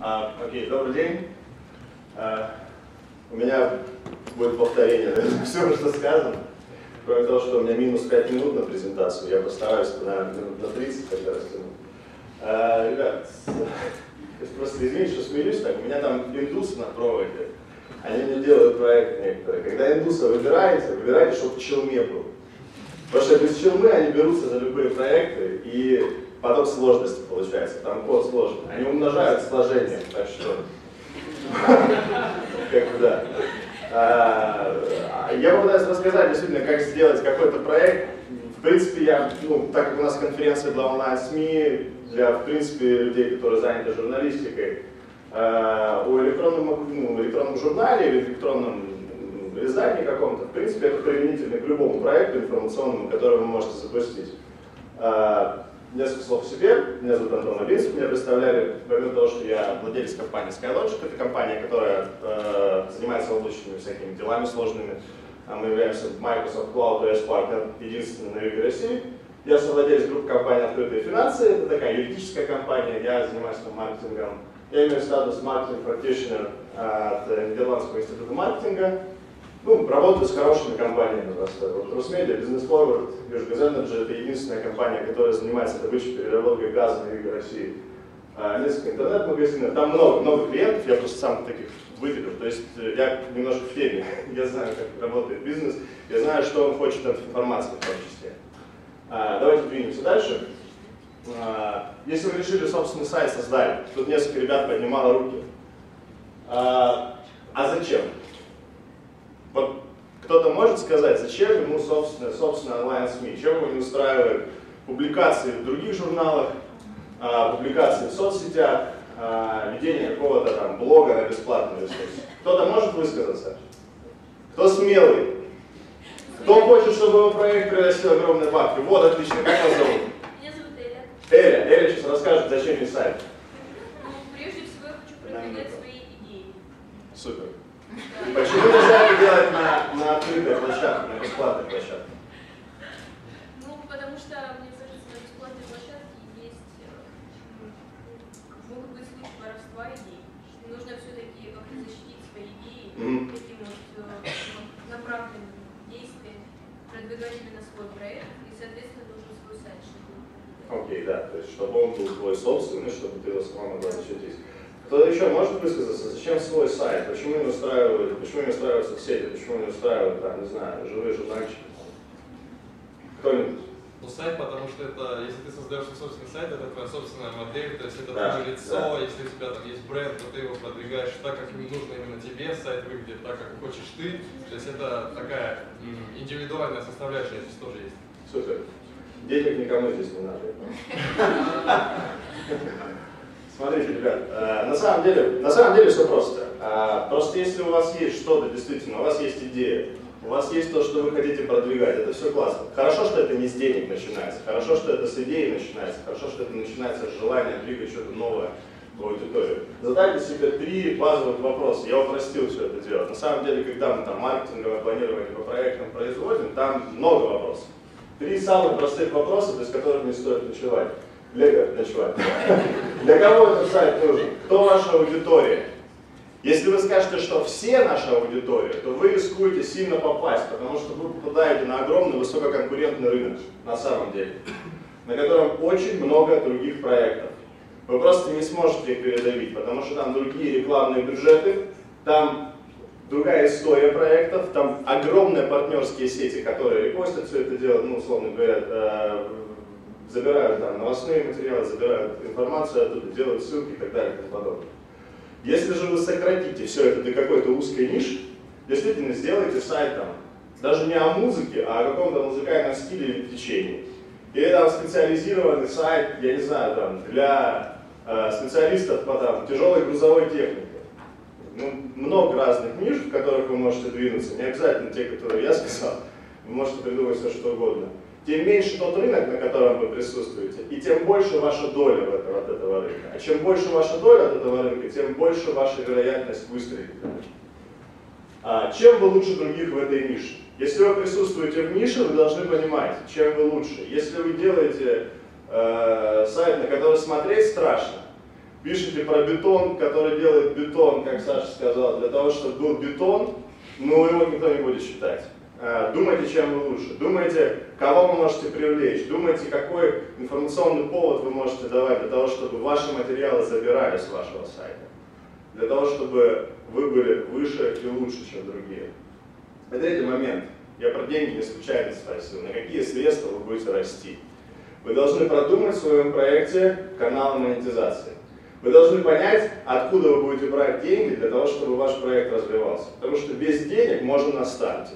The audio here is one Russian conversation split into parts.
Окей, добрый день. У меня будет повторение всего, что сказано. Кроме того, что у меня минус 5 минут на презентацию, я постараюсь, наверное, минут на 30 тогда растяну. Ребят, просто извините, что смеюсь так. У меня там индусы на проводе. Они мне делают проект некоторые. Когда индуса выбирайте, чтобы в челме был. Потому что без челмы они берутся за любые проекты, и потом сложности получается. Там код сложный. Они умножают сложение, так что... Как бы да. Я попытаюсь рассказать действительно, как сделать какой-то проект. В принципе, так как у нас конференция для онлайн-СМИ, для, в принципе, людей, которые заняты журналистикой, о электронном журнале или электронном издании каком-то, в принципе, это применительно к любому проекту информационному, который вы можете запустить. Несколько слов о себе. Меня зовут Антон Абинцев. Меня представляли, помимо того, что я владелец компании SkyLogic. Это компания, которая занимается облачными всякими делами сложными. Мы являемся Microsoft Cloud OS Partner, единственный на юге России. Я совладелец группы компании «Открытые финансы». Это такая юридическая компания. Я занимаюсь маркетингом. Я имею статус маркетинг-практишнер от Нидерландского института маркетинга. Работаю с хорошими компаниями просто. Вот Русмедиа, Business Forward, Южгаз Energy — это единственная компания, которая занимается добычей переработкой газа на юге России. Несколько интернет-магазинов, там много клиентов, я просто сам таких выделил. То есть я немножко в теме, я знаю, как работает бизнес, я знаю, что он хочет от информации в том числе. Давайте двинемся дальше. Если вы решили собственный сайт создать, тут несколько ребят поднимало руки. А зачем? Вот кто-то может сказать, зачем ему собственно онлайн-СМИ, чем его не устраивает публикации в других журналах, публикации в соцсетях, ведение какого-то там блога на бесплатный ресурс. Кто-то может высказаться? Кто смелый? Кто хочет, чтобы его проект приносил огромные бабки? Вот, отлично, как вас зовут? Меня зовут Эля. Эля сейчас расскажет, зачем ей сайт. Прежде всего я хочу продвигать свои идеи. Супер. Почему нельзя это делать на открытой площадке, на бесплатной площадке? Потому что, мне кажется, на бесплатной площадке могут быть случаи воровства идей. И нужно все-таки как-то защитить свои идеи таким направленным действием, продвигать именно свой проект, и, соответственно, нужен свой сайт. Окей, да, то есть чтобы он был твой собственный, чтобы ты его сама могла защитить. Кто-то еще может высказаться, зачем свой сайт, почему не устраивают соцсети, почему не устраивают, там, не знаю, живые журнальчики? Кто-нибудь? Сайт, потому что это, если ты создаешь собственный сайт, это твоя собственная модель, то есть это твое лицо, если у тебя там есть бренд, то ты его продвигаешь так, как нужно именно тебе, сайт выглядит так, как хочешь ты, то есть это такая индивидуальная составляющая здесь тоже есть. Супер. Денег никому здесь не надо. Смотрите, ребят, на самом деле все просто. Просто если у вас есть что-то, действительно, у вас есть идея, у вас есть то, что вы хотите продвигать, это все классно. Хорошо, что это не с денег начинается, хорошо, что это с идеи начинается, хорошо, что это начинается с желания двигать что-то новое в аудиторию. Задайте себе 3 базовых вопроса. Я упростил все это делать. На самом деле, когда мы там маркетинговое планирование по проектам производим, там много вопросов. 3 самых простых вопроса, без которых не стоит ночевать. Для кого этот сайт нужен? Кто ваша аудитория? Если вы скажете, что все наша аудитория, то вы рискуете сильно попасть, потому что вы попадаете на огромный высококонкурентный рынок, на самом деле, на котором очень много других проектов. Вы просто не сможете их передавить, потому что там другие рекламные бюджеты, там другая история проектов, там огромные партнерские сети, которые репостят все это дело, условно говоря, забирают там новостные материалы, забирают информацию оттуда, делают ссылки и так далее и тому подобное. Если же вы сократите все это до какой-то узкой ниши, действительно сделайте сайт там, даже не о музыке, а о каком-то музыкальном стиле или течении. Или там специализированный сайт, я не знаю, там, для специалистов по тяжелой грузовой технике. Много разных ниш, в которых вы можете двинуться, не обязательно те, которые я сказал, вы можете придумать все что угодно. Тем меньше тот рынок, на котором вы присутствуете, и тем больше ваша доля от этого рынка. А чем больше ваша доля от этого рынка, тем больше ваша вероятность выстрелить. Чем вы лучше других в этой нише? Если вы присутствуете в нише, вы должны понимать, чем вы лучше. Если вы делаете сайт, на который смотреть страшно, Пишите про бетон, который делает бетон, как Саша сказал, для того, чтобы был бетон, но его никто не будет считать. Думайте, чем вы лучше, думайте, кого вы можете привлечь, думайте, какой информационный повод вы можете давать для того, чтобы ваши материалы забирали с вашего сайта, для того, чтобы вы были выше и лучше, чем другие. И третий момент. Я про деньги не случайно спросил. На какие средства вы будете расти? Вы должны продумать в своем проекте канал монетизации. Вы должны понять, откуда вы будете брать деньги для того, чтобы ваш проект развивался. Потому что без денег можно на старте.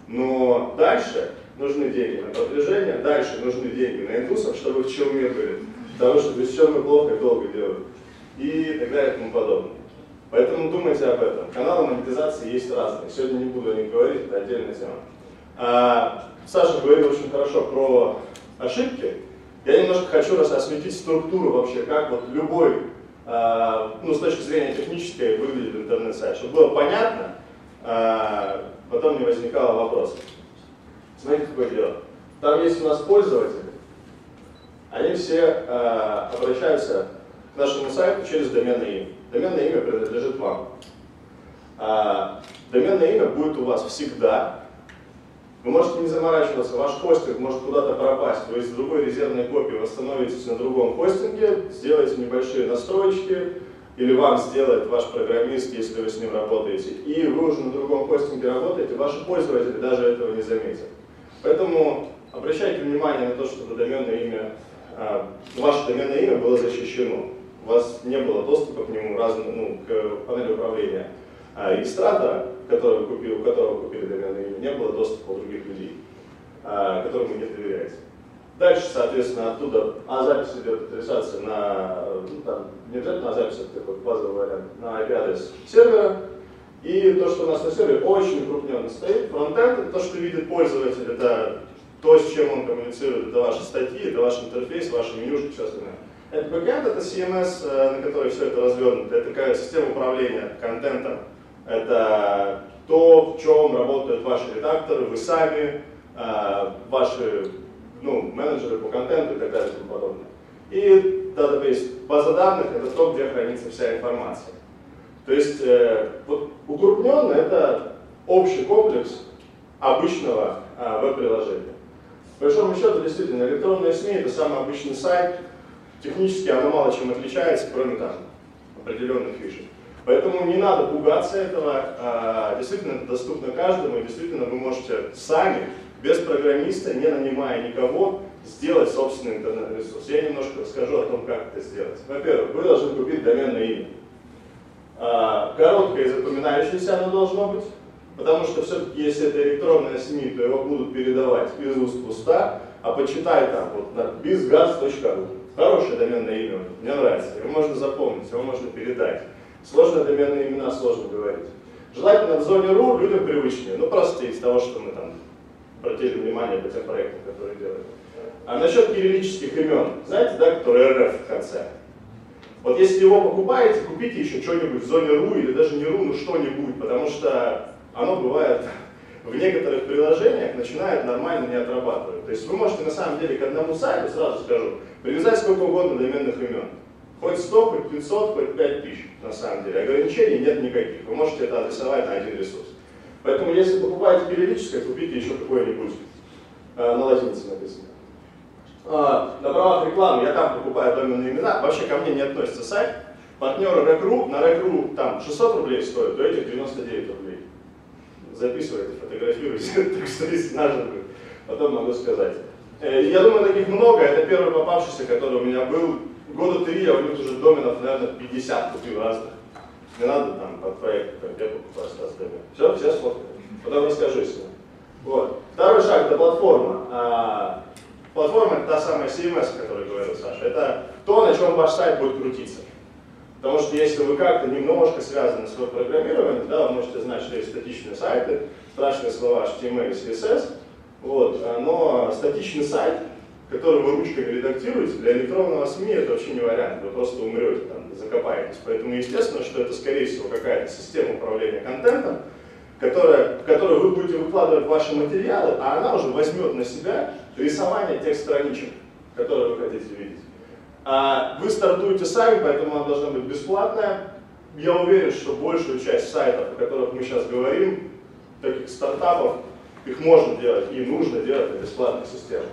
Но дальше нужны деньги на продвижение, дальше нужны деньги на индусов, чтобы в челме были. Потому что без челмы плохо и долго делают. И так далее и тому подобное. Поэтому думайте об этом. Каналы монетизации есть разные. Сегодня не буду о них говорить, это отдельная тема. Саша говорил очень хорошо про ошибки. Я немножко хочу осветить структуру вообще, как вот любой, с точки зрения технической, выглядит интернет-сайт. Чтобы было понятно, потом не возникало вопросов. Смотрите, какое дело. Там есть у нас пользователи. Они все обращаются к нашему сайту через доменное имя. Доменное имя принадлежит вам. Доменное имя будет у вас всегда. Вы можете не заморачиваться, ваш хостинг может куда-то пропасть, вы из другой резервной копии восстановитесь на другом хостинге, сделаете небольшие настроечки, или вам сделает ваш программист, если вы с ним работаете, и вы уже на другом хостинге работаете, ваши пользователи даже этого не заметят. Поэтому обращайте внимание на то, чтобы доменное имя, ваше доменное имя было защищено. У вас не было доступа к нему, к панели управления регистратора, у которого вы купили доменное имя, не было доступа у других людей, которым вы не доверяете. Дальше, соответственно, оттуда запись идет адресация на, не обязательно запись, это такой базовый вариант, на IP-адрес сервера. И то, что у нас на сервере очень укрупненно стоит, фронтенд, это то, что видит пользователь, это то, с чем он коммуницирует, это ваши статьи, это ваш интерфейс, ваши менюшки, все остальное. Это бэкэнд, это CMS, на который все это развернуто, это такая система управления контентом, это то, в чем работают ваши редакторы, вы сами, ваши менеджеры по контенту и так далее и тому подобное. И database, база данных, это то, где хранится вся информация. То есть вот укрупненно это общий комплекс обычного веб-приложения. По большому счету, действительно, электронные СМИ это самый обычный сайт. Технически оно мало чем отличается, кроме определенных фишек. Поэтому не надо пугаться этого, действительно это доступно каждому, и действительно вы можете сами, без программиста, не нанимая никого, сделать собственный интернет-ресурс. Я немножко расскажу о том, как это сделать. Во-первых, вы должны купить доменное имя. Короткое и запоминающееся оно должно быть, потому что все-таки если это электронное СМИ, то его будут передавать из уст в уста, а почитай bizgaz.ru. Хорошее доменное имя, мне нравится, его можно запомнить, его можно передать. Сложные доменные имена сложно говорить. Желательно в зоне .ru людям привычнее, просто из того, что мы обратили внимание по тем проектам, которые делаем. А насчет кириллических имен, знаете, которые РФ в конце? Вот если его покупаете, купите еще что-нибудь в зоне .ru или даже не .ru, что-нибудь, потому что оно бывает в некоторых приложениях начинает нормально не отрабатывать. То есть вы можете на самом деле к одному сайту, сразу скажу, привязать сколько угодно доменных имен. Хоть 100, хоть 500, хоть 5000 на самом деле. Ограничений нет никаких. Вы можете это адресовать на один ресурс. Поэтому если покупаете кириллическое, купите еще какое-нибудь на латинице написано. На правах рекламы я там покупаю доменные имена. Вообще ко мне не относится сайт. Партнеры Rec.ru, на Rec.ru там 600 рублей стоит, то этих 99 рублей. Записывайте, фотографируйте, так что если надо, потом могу сказать. Я думаю, таких много. Это первый попавшийся, который у меня был. Года 3 я у них уже доменов, наверное, 50 купил разных. Не надо под проект, как я покупаю сразу домен. Все сфоткаю. Потом расскажу, если. Вот. Второй шаг — это платформа. Платформа — это та самая CMS, о которой говорил Саша. Это то, на чем ваш сайт будет крутиться. Потому что если вы как-то немножко связаны с веб-программированием, вы можете знать, что есть статичные сайты, страшные слова HTML и CSS, но статичный сайт, который вы ручками редактируете, для электронного СМИ это вообще не вариант, вы просто умрете, закопаетесь. Поэтому естественно, что это скорее всего какая-то система управления контентом, в которую вы будете выкладывать ваши материалы, а она уже возьмет на себя рисование тех страничек, которые вы хотите видеть. Вы стартуете сами, поэтому она должна быть бесплатная. Я уверен, что большую часть сайтов, о которых мы сейчас говорим, таких стартапов, их можно делать и нужно делать на бесплатных системах.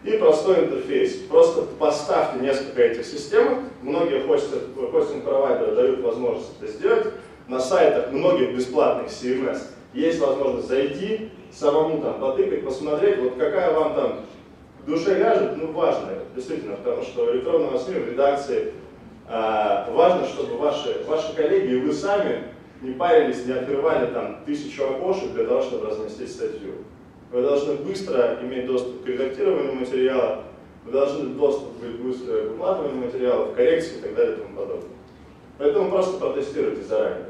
И простой интерфейс. Просто поставьте несколько этих систем. Многие хостинг-провайдеры дают возможность это сделать. На сайтах многих бесплатных CMS есть возможность зайти, самому там потыкать, посмотреть, вот какая вам там в душе ляжет, ну важно, действительно, потому что электронного СМИ в редакции важно, чтобы ваши коллеги и вы сами не парились, не открывали там 1000 окошек для того, чтобы разместить статью. Вы должны быстро иметь доступ к редактированию материала, вы должны доступ быстро к выкладыванию материалов, коррекции и так далее и тому подобное. Поэтому просто протестируйте заранее.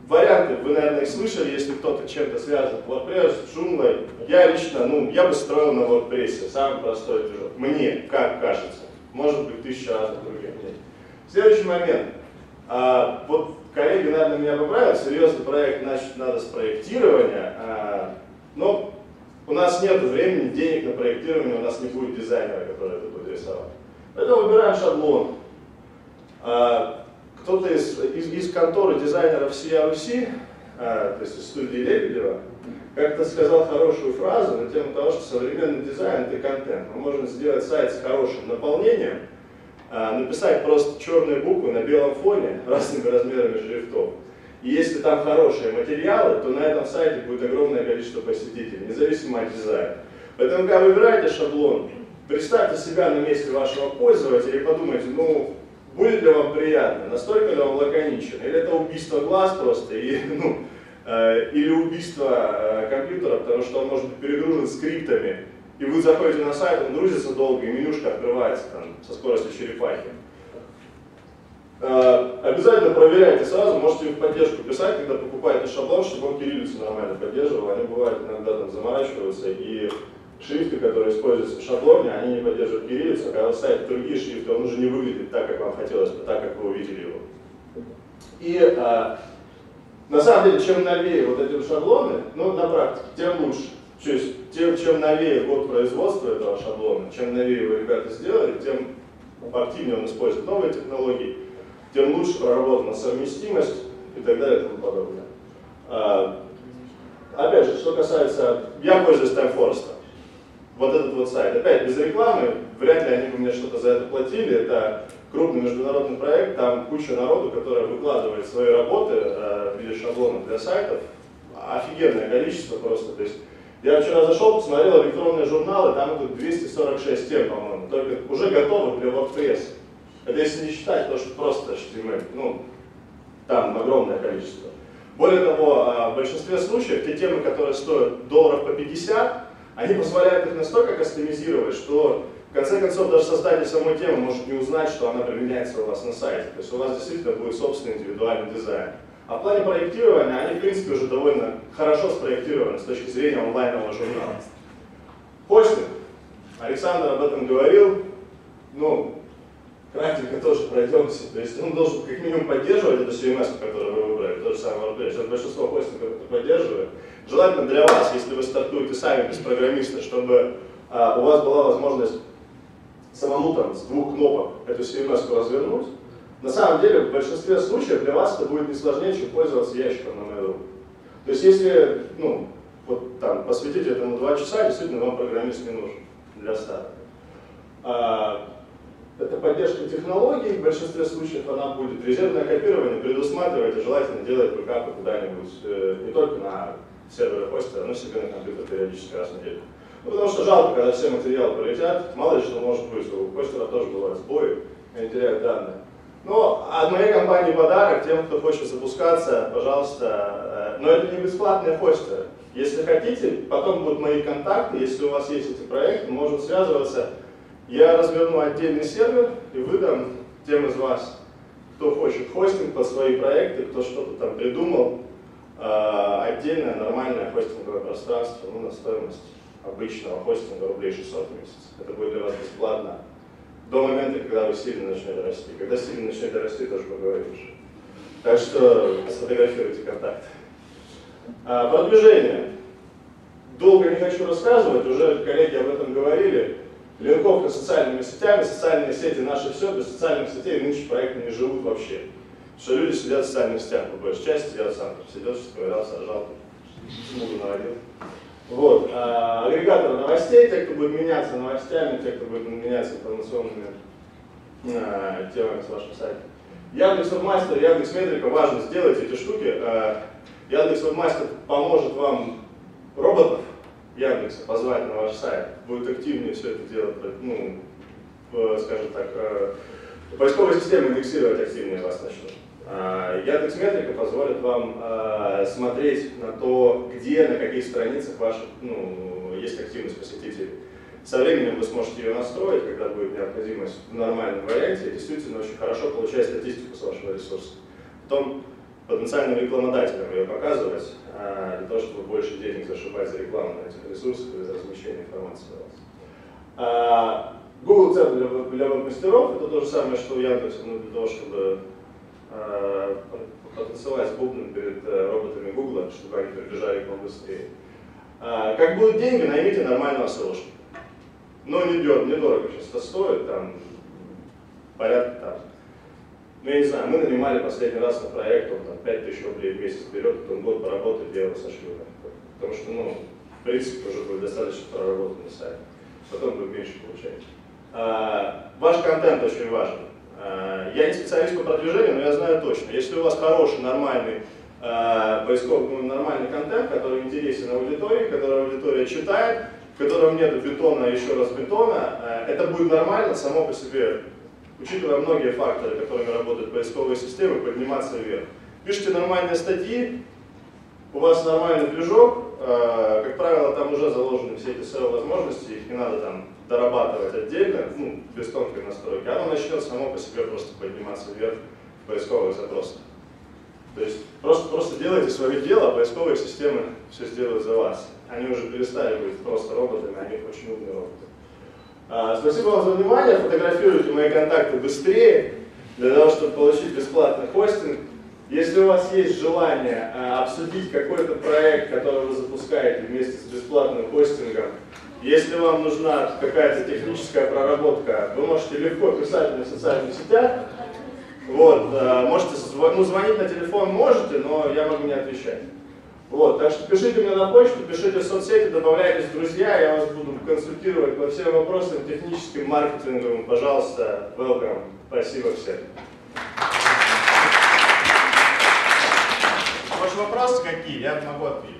Варианты, вы, наверное, их слышали, если кто-то чем-то связан. WordPress, Joomla, я лично, я бы строил на WordPress, самый простой движок. Мне, как кажется, может быть 1000 разных других мнений. Следующий момент. Вот коллеги, наверное, меня поправят, серьезный проект, значит, надо с проектирования, но у нас нет времени, денег на проектирование, у нас не будет дизайнера, который это будет рисовать. Поэтому выбираем шаблон. Кто-то из конторы дизайнеров CRC, то есть из студии Лебедева, как-то сказал хорошую фразу на тему того, что современный дизайн — это контент. Мы можем сделать сайт с хорошим наполнением, написать просто черные буквы на белом фоне разными размерами шрифтов. И если там хорошие материалы, то на этом сайте будет огромное количество посетителей, независимо от дизайна. Поэтому, когда вы выбираете шаблон, представьте себя на месте вашего пользователя и подумайте, будет ли вам приятно, настолько ли он лаконичен, или это убийство глаз просто, или убийство компьютера, потому что он может быть перегружен скриптами, и вы заходите на сайт, он грузится долго, и менюшка открывается там, со скоростью черепахи. Обязательно проверяйте сразу, можете в поддержку писать, когда покупаете шаблон, чтобы он кириллицу нормально поддерживал. Они бывают иногда там заморачиваются, и шрифты, которые используются в шаблоне, они не поддерживают кириллицу, а когда вы ставите другие шрифты, он уже не выглядит так, как вам хотелось бы, так, как вы увидели его. И на самом деле, чем новее вот эти шаблоны, на практике, тем лучше. То есть, чем новее год производства этого шаблона, чем новее его ребята сделали, тем активнее он использует новые технологии, тем лучше проработана совместимость и так далее и тому подобное. Опять же, что касается, я пользуюсь Time Forest. Вот этот вот сайт. Опять без рекламы, вряд ли они бы мне что-то за это платили. Это крупный международный проект, там куча народу, которая выкладывает свои работы в виде шаблонов для сайтов. Офигенное количество просто. То есть, я вчера зашел, посмотрел электронные журналы, там идут 246 тем, по-моему, только уже готовы для WordPress. Это если не считать то, что просто HTML, там огромное количество. Более того, в большинстве случаев те темы, которые стоят $50, они позволяют их настолько кастомизировать, что в конце концов даже создатель самой темы может не узнать, что она применяется у вас на сайте. То есть у вас действительно будет собственный индивидуальный дизайн. А в плане проектирования они, в принципе, уже довольно хорошо спроектированы с точки зрения онлайнового журнала. Хостинг. Александр об этом говорил. Кратенько тоже пройдемся. То есть он должен как минимум поддерживать эту CMS, которую вы выбрали, то же самое WordPress. Сейчас большинство хостингов это поддерживает. Желательно для вас, если вы стартуете сами без программиста, чтобы у вас была возможность самому там с 2 кнопок эту CMS развернуть. На самом деле, в большинстве случаев для вас это будет не сложнее, чем пользоваться ящиком на Mail.ru. То есть если посвятить этому 2 часа, действительно вам программист не нужен для старта. Это поддержка технологий, в большинстве случаев она будет. Резервное копирование предусматривайте, желательно делать бэкапы куда-нибудь, не только на сервере хостера, но себе на компьютер периодически раз в неделю. Потому что жалко, когда все материалы полетят, мало ли что может быть, у хостера тоже бывают сбои, они теряют данные. Но от моей компании подарок тем, кто хочет запускаться, пожалуйста, но это не бесплатные хостеры. Если хотите, потом будут мои контакты, если у вас есть эти проекты, можно связываться. Я разверну отдельный сервер и выдам тем из вас, кто хочет хостинг под свои проекты, кто что-то там придумал, отдельное нормальное хостинговое пространство на стоимость обычного хостинга рублей 600 в месяц. Это будет для вас бесплатно до момента, когда вы сильно начнете расти. Когда сильно начнете расти, тоже поговоришь. Так что сфотографируйте контакты. Продвижение. Долго не хочу рассказывать, уже коллеги об этом говорили. Линковка с социальными сетями, социальные сети наше все, без социальных сетей нынче проекты не живут вообще. Потому что люди сидят в социальных сетях, по большей части, я сам сидел, ковырял, сажал, смугу наводил. Вот. Агрегаторы новостей, те, кто будет меняться новостями, те, кто будет меняться информационными темами с вашим сайтом. Яндекс.Вебмастер, Яндекс.Метрика, важно сделать эти штуки. Яндекс.Вебмастер поможет вам роботов Яндекса позвать на ваш сайт, будет активнее все это делать, ну, скажем так, поисковые системы индексировать активнее вас начнут. Яндекс.Метрика позволит вам смотреть на то, где, на каких страницах ваших, ну, есть активность посетителей. Со временем вы сможете ее настроить, когда будет необходимость в нормальном варианте, и действительно очень хорошо получать статистику с вашего ресурса. Потом потенциальным рекламодателям ее показывать, для того, чтобы больше денег зашибать за рекламу на этих ресурсах и за размещение информации о вас. Google Chat для веб-мастеров — это то же самое, что у Яндекса, но для того, чтобы потанцевать с бубном перед роботами Google, чтобы они прибежали к вам быстрее. Как будут деньги, наймите нормального SEOшника. Но недорого сейчас это стоит, там порядка там. Ну, я не знаю, мы нанимали последний раз на проект, он там 5000 рублей в месяц берет, потом год поработает, я его сошлю. Потому что, ну, в принципе, уже будет достаточно проработанный сайт. Потом будет меньше получать. Ваш контент очень важен. Я не специалист по продвижению, но я знаю точно. Если у вас хороший, нормальный поисковый, нормальный контент, который интересен аудитории, который аудитория читает, в котором нет бетона, еще раз бетона, это будет нормально само по себе, учитывая многие факторы, которыми работают поисковые системы, подниматься вверх. Пишите нормальные статьи, у вас нормальный движок, как правило, там уже заложены все эти SEO-возможности, их не надо там дорабатывать отдельно, ну, без тонкой настройки, оно начнет само по себе просто подниматься вверх в поисковых запросах. То есть просто делайте свое дело, а поисковые системы все сделают за вас. Они уже перестали быть просто роботами, они очень умные роботы. Спасибо вам за внимание, фотографируйте мои контакты быстрее, для того, чтобы получить бесплатный хостинг. Если у вас есть желание обсудить какой-то проект, который вы запускаете вместе с бесплатным хостингом, если вам нужна какая-то техническая проработка, вы можете легко писать мне в социальных сетях. Вот, можете звонить на телефон можете, но я могу не отвечать. Вот, так что пишите мне на почту, пишите в соцсети, добавляйтесь в друзья, я вас буду консультировать по всем вопросам техническим, маркетинговым. Пожалуйста, welcome. Спасибо всем. Ваши вопросы какие? Я могу ответить.